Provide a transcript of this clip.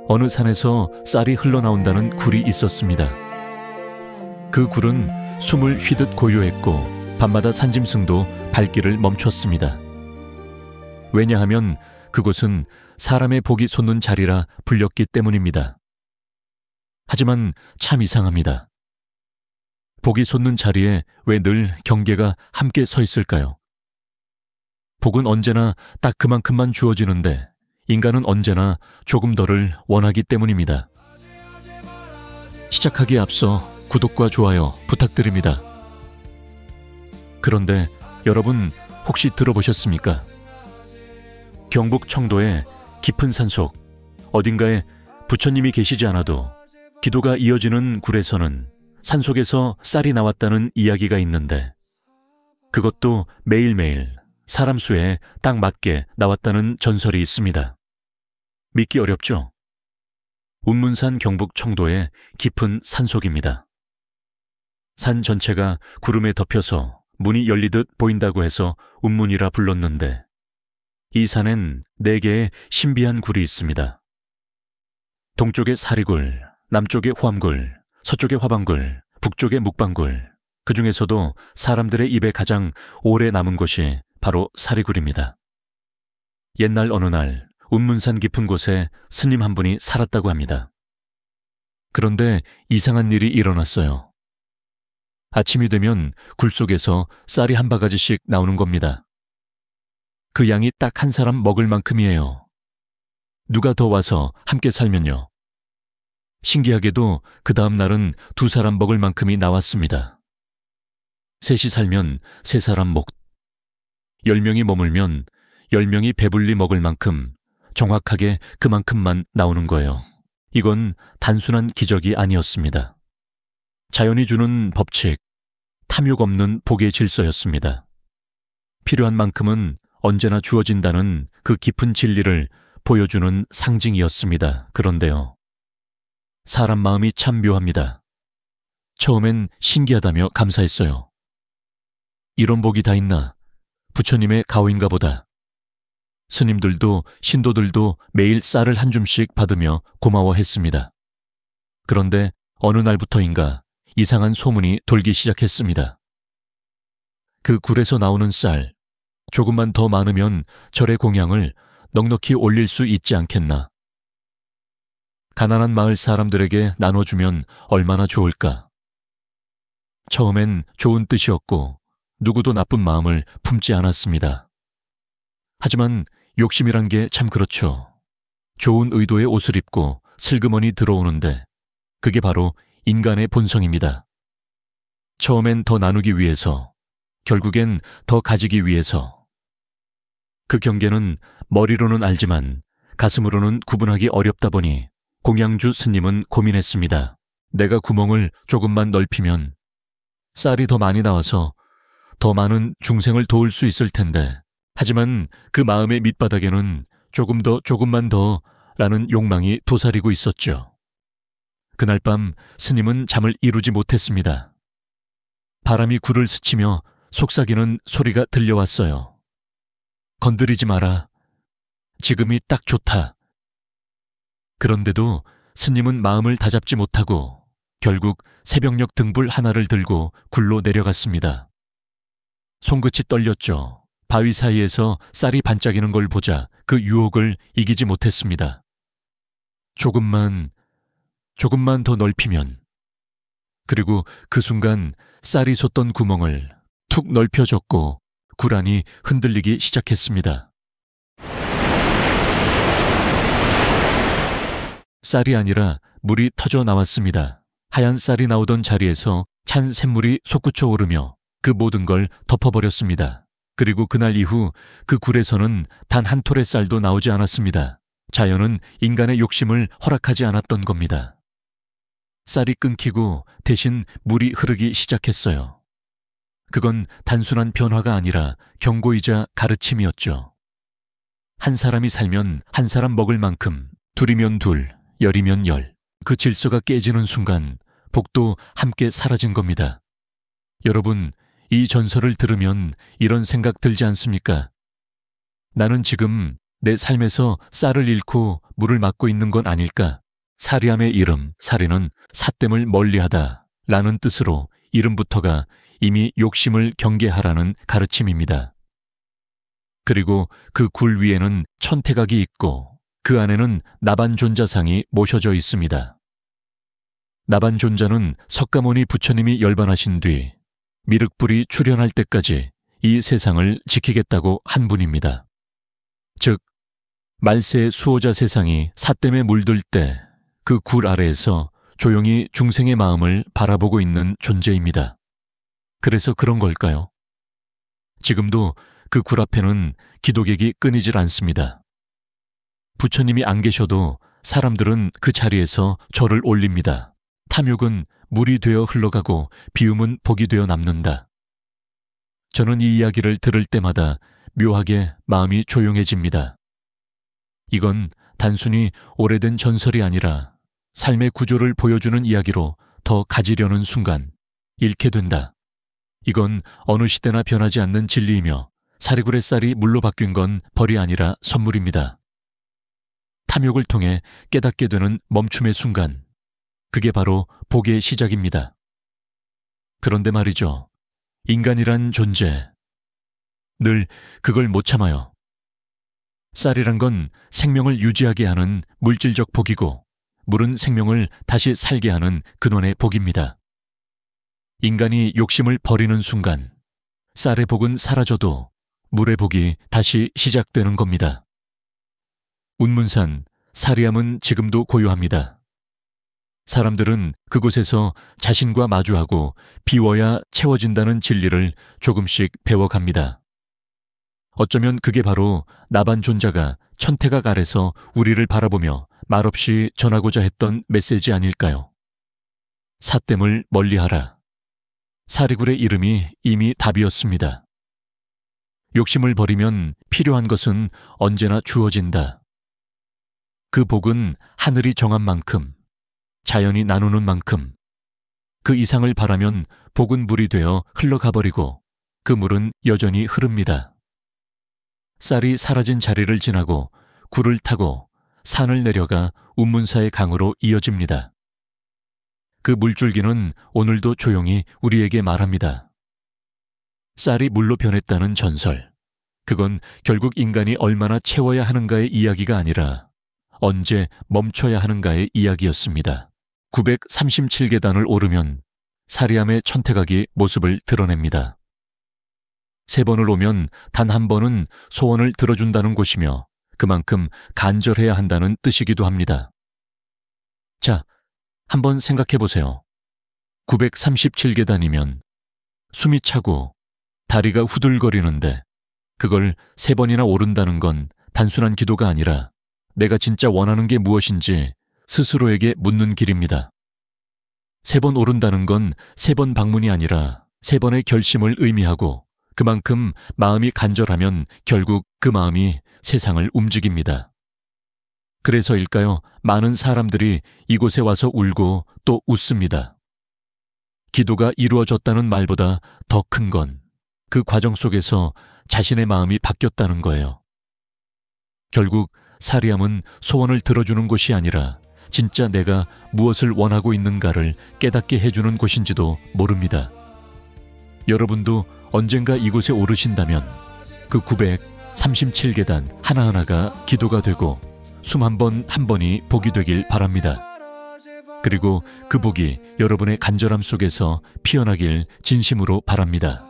어느 산에서 쌀이 흘러나온다는 굴이 있었습니다. 그 굴은 숨을 쉬듯 고요했고 밤마다 산짐승도 발길을 멈췄습니다. 왜냐하면 그곳은 사람의 복이 솟는 자리라 불렸기 때문입니다. 하지만 참 이상합니다. 복이 솟는 자리에 왜 늘 경계가 함께 서 있을까요? 복은 언제나 딱 그만큼만 주어지는데 인간은 언제나 조금 더를 원하기 때문입니다. 시작하기에 앞서 구독과 좋아요 부탁드립니다. 그런데 여러분 혹시 들어보셨습니까? 경북 청도의 깊은 산속 어딘가에 부처님이 계시지 않아도 기도가 이어지는 굴에서는 산속에서 쌀이 나왔다는 이야기가 있는데 그것도 매일매일 사람 수에 딱 맞게 나왔다는 전설이 있습니다. 믿기 어렵죠? 운문산 경북 청도의 깊은 산속입니다. 산 전체가 구름에 덮여서 문이 열리듯 보인다고 해서 운문이라 불렀는데 이 산엔 4개의 신비한 굴이 있습니다. 동쪽에 사리굴, 남쪽에 호암굴, 서쪽에 화방굴, 북쪽에 묵방굴, 그 중에서도 사람들의 입에 가장 오래 남은 곳이 바로 사리굴입니다. 옛날 어느 날 운문산 깊은 곳에 스님 한 분이 살았다고 합니다. 그런데 이상한 일이 일어났어요. 아침이 되면 굴 속에서 쌀이 한 바가지씩 나오는 겁니다. 그 양이 딱 한 사람 먹을 만큼이에요. 누가 더 와서 함께 살면요. 신기하게도 그 다음 날은 2사람 먹을 만큼이 나왔습니다. 3이 살면 3사람 목, 10명이 머물면 10명이 배불리 먹을 만큼 정확하게 그만큼만 나오는 거예요. 이건 단순한 기적이 아니었습니다. 자연이 주는 법칙, 탐욕 없는 복의 질서였습니다. 필요한 만큼은 언제나 주어진다는 그 깊은 진리를 보여주는 상징이었습니다. 그런데요. 사람 마음이 참 묘합니다. 처음엔 신기하다며 감사했어요. 이런 복이 다 있나? 부처님의 가호인가 보다. 스님들도 신도들도 매일 쌀을 한 줌씩 받으며 고마워했습니다. 그런데 어느 날부터인가 이상한 소문이 돌기 시작했습니다. 그 굴에서 나오는 쌀, 조금만 더 많으면 절의 공양을 넉넉히 올릴 수 있지 않겠나. 가난한 마을 사람들에게 나눠주면 얼마나 좋을까. 처음엔 좋은 뜻이었고 누구도 나쁜 마음을 품지 않았습니다. 하지만 욕심이란 게 참 그렇죠. 좋은 의도의 옷을 입고 슬그머니 들어오는데 그게 바로 인간의 본성입니다. 처음엔 더 나누기 위해서, 결국엔 더 가지기 위해서. 그 경계는 머리로는 알지만 가슴으로는 구분하기 어렵다 보니 공양주 스님은 고민했습니다. 내가 구멍을 조금만 넓히면 쌀이 더 많이 나와서 더 많은 중생을 도울 수 있을 텐데, 하지만 그 마음의 밑바닥에는 조금 더 조금만 더 라는 욕망이 도사리고 있었죠. 그날 밤 스님은 잠을 이루지 못했습니다. 바람이 굴을 스치며 속삭이는 소리가 들려왔어요. 건드리지 마라. 지금이 딱 좋다. 그런데도 스님은 마음을 다잡지 못하고 결국 새벽녘 등불 하나를 들고 굴로 내려갔습니다. 손끝이 떨렸죠. 바위 사이에서 쌀이 반짝이는 걸 보자 그 유혹을 이기지 못했습니다. 조금만 더 넓히면. 그리고 그 순간 쌀이 솟던 구멍을 툭 넓혀줬고 굴 안이 흔들리기 시작했습니다. 쌀이 아니라 물이 터져 나왔습니다. 하얀 쌀이 나오던 자리에서 찬 샘물이 솟구쳐 오르며 그 모든 걸 덮어버렸습니다. 그리고 그날 이후 그 굴에서는 단 한 톨의 쌀도 나오지 않았습니다. 자연은 인간의 욕심을 허락하지 않았던 겁니다. 쌀이 끊기고 대신 물이 흐르기 시작했어요. 그건 단순한 변화가 아니라 경고이자 가르침이었죠. 한 사람이 살면 한 사람 먹을 만큼, 둘이면 둘, 열이면 열. 그 질서가 깨지는 순간 복도 함께 사라진 겁니다. 여러분, 이 전설을 들으면 이런 생각 들지 않습니까? 나는 지금 내 삶에서 쌀을 잃고 물을 맞고 있는 건 아닐까? 사리함의 이름, 사리는 삿됨을 멀리하다 라는 뜻으로 이름부터가 이미 욕심을 경계하라는 가르침입니다. 그리고 그 굴 위에는 천태각이 있고 그 안에는 나반존자상이 모셔져 있습니다. 나반존자는 석가모니 부처님이 열반하신 뒤 미륵불이 출현할 때까지 이 세상을 지키겠다고 한 분입니다. 즉, 말세 수호자 세상이 삿됨에 물들 때 그 굴 아래에서 조용히 중생의 마음을 바라보고 있는 존재입니다. 그래서 그런 걸까요? 지금도 그 굴 앞에는 기도객이 끊이질 않습니다. 부처님이 안 계셔도 사람들은 그 자리에서 절을 올립니다. 탐욕은 물이 되어 흘러가고 비움은 복이 되어 남는다. 저는 이 이야기를 들을 때마다 묘하게 마음이 조용해집니다. 이건 단순히 오래된 전설이 아니라 삶의 구조를 보여주는 이야기로 더 가지려는 순간 잃게 된다. 이건 어느 시대나 변하지 않는 진리이며 사리굴의 쌀이 물로 바뀐 건 벌이 아니라 선물입니다. 탐욕을 통해 깨닫게 되는 멈춤의 순간, 그게 바로 복의 시작입니다. 그런데 말이죠. 인간이란 존재, 늘 그걸 못 참아요. 쌀이란 건 생명을 유지하게 하는 물질적 복이고 물은 생명을 다시 살게 하는 근원의 복입니다. 인간이 욕심을 버리는 순간 쌀의 복은 사라져도 물의 복이 다시 시작되는 겁니다. 운문산, 사리함은 지금도 고요합니다. 사람들은 그곳에서 자신과 마주하고 비워야 채워진다는 진리를 조금씩 배워갑니다. 어쩌면 그게 바로 나반존자가 천태각 아래서 우리를 바라보며 말없이 전하고자 했던 메시지 아닐까요? 삿됨을 멀리하라. 사리굴의 이름이 이미 답이었습니다. 욕심을 버리면 필요한 것은 언제나 주어진다. 그 복은 하늘이 정한 만큼, 자연이 나누는 만큼, 그 이상을 바라면 복은 물이 되어 흘러가버리고 그 물은 여전히 흐릅니다. 쌀이 사라진 자리를 지나고 굴을 타고 산을 내려가 운문사의 강으로 이어집니다. 그 물줄기는 오늘도 조용히 우리에게 말합니다. 쌀이 물로 변했다는 전설. 그건 결국 인간이 얼마나 채워야 하는가의 이야기가 아니라 언제 멈춰야 하는가의 이야기였습니다. 937계단을 오르면 사리함의 천태각이 모습을 드러냅니다. 3번을 오면 단 한 번은 소원을 들어준다는 곳이며 그만큼 간절해야 한다는 뜻이기도 합니다. 자, 한번 생각해 보세요. 937계단이면 숨이 차고 다리가 후들거리는데 그걸 3번이나 오른다는 건 단순한 기도가 아니라 내가 진짜 원하는 게 무엇인지 스스로에게 묻는 길입니다. 3번 오른다는 건 3번 방문이 아니라 3번의 결심을 의미하고 그만큼 마음이 간절하면 결국 그 마음이 세상을 움직입니다. 그래서일까요? 많은 사람들이 이곳에 와서 울고 또 웃습니다. 기도가 이루어졌다는 말보다 더 큰 건 그 과정 속에서 자신의 마음이 바뀌었다는 거예요. 결국 사리함은 소원을 들어주는 곳이 아니라 진짜 내가 무엇을 원하고 있는가를 깨닫게 해주는 곳인지도 모릅니다. 여러분도 언젠가 이곳에 오르신다면 그 937계단 하나하나가 기도가 되고 숨 한 번 한 번이 복이 되길 바랍니다. 그리고 그 복이 여러분의 간절함 속에서 피어나길 진심으로 바랍니다.